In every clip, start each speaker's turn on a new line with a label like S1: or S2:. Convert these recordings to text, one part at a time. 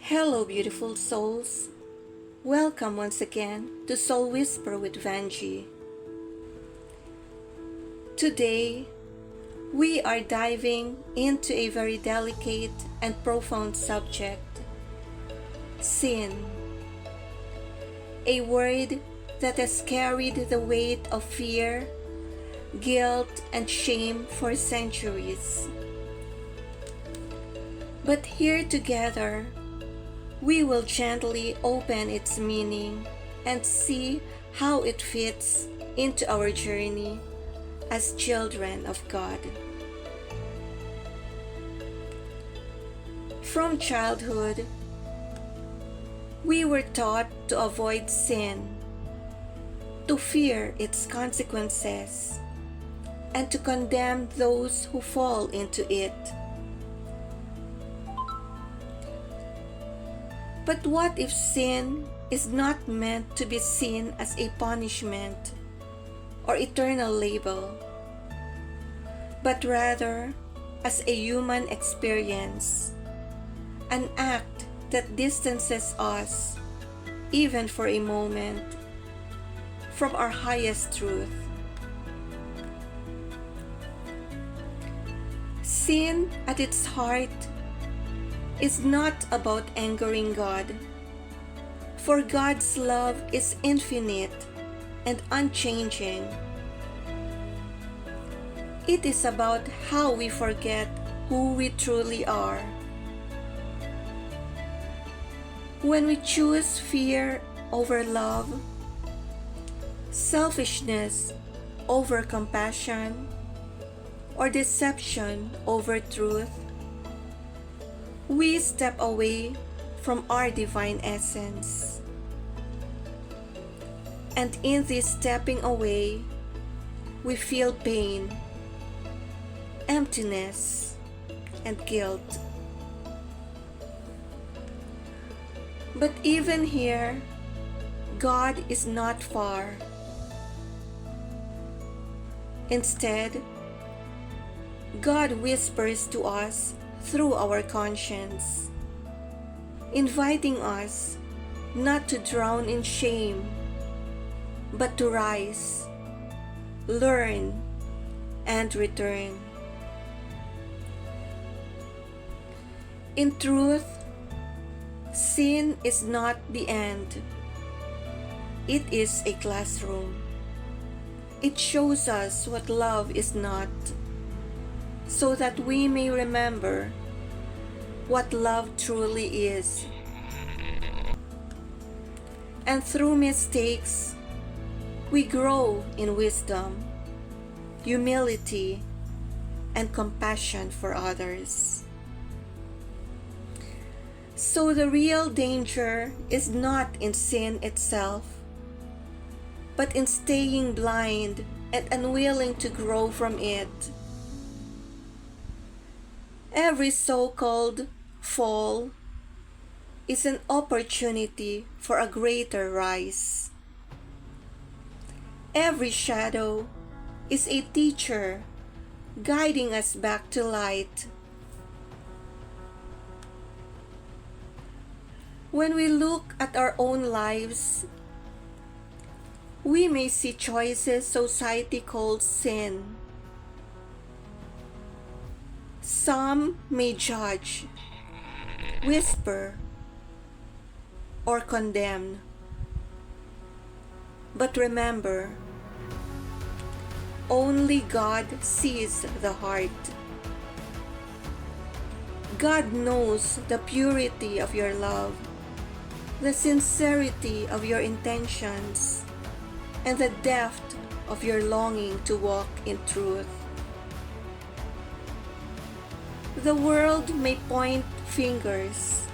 S1: Hello, beautiful souls. Welcome once again to Soul Whisper with Vangie. Today, we are diving into a very delicate and profound subject: sin. A word that has carried the weight of fear, guilt, and shame for centuries. But here together, we will gently open its meaning and see how it fits into our journey as children of God. From childhood, we were taught to avoid sin, to fear its consequences, and to condemn those who fall into it. But what if sin is not meant to be seen as a punishment or eternal label, but rather as a human experience, an act that distances us, even for a moment, from our highest truth? Sin at its heart is not about angering God, for God's love is infinite and unchanging. It is about how we forget who we truly are. When we choose fear over love, selfishness over compassion, or deception over truth, we step away from our divine essence. And in this stepping away, we feel pain, emptiness, and guilt. But even here, God is not far. Instead, God whispers to us through our conscience, inviting us not to drown in shame, but to rise, learn, and return. In truth, sin is not the end. It is a classroom. It shows us what love is not, so that we may remember what love truly is. And through mistakes, we grow in wisdom, humility, and compassion for others. So the real danger is not in sin itself, but in staying blind and unwilling to grow from it. Every so-called fall is an opportunity for a greater rise. Every shadow is a teacher guiding us back to light. When we look at our own lives, we may see choices society calls sin. Some may judge, whisper, or condemn. But remember, only God sees the heart. God knows the purity of your love, the sincerity of your intentions, and the depth of your longing to walk in truth. The world may point fingers,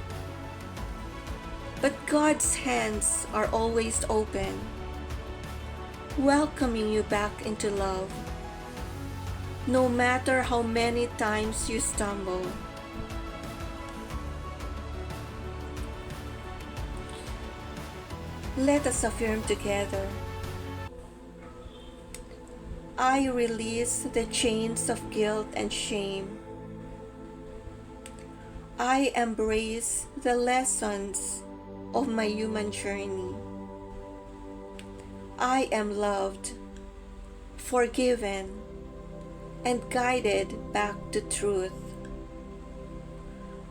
S1: but God's hands are always open, welcoming you back into love, no matter how many times you stumble. Let us affirm together: I release the chains of guilt and shame. I embrace the lessons of my human journey. I am loved, forgiven, and guided back to truth.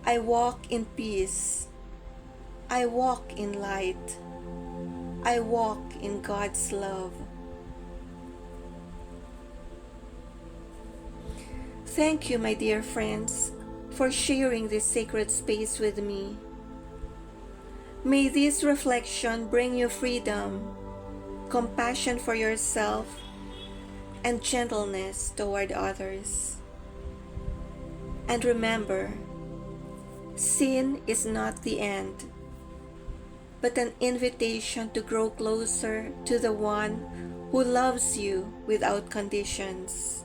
S1: I walk in peace. I walk in light. I walk in God's love. Thank you, my dear friends, for sharing this sacred space with me. May this reflection bring you freedom, compassion for yourself, and gentleness toward others. And remember, sin is not the end, but an invitation to grow closer to the one who loves you without conditions.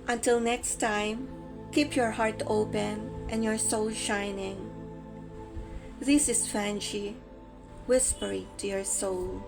S1: Until next time, keep your heart open and your soul shining. This is Vangie, whispering to your soul.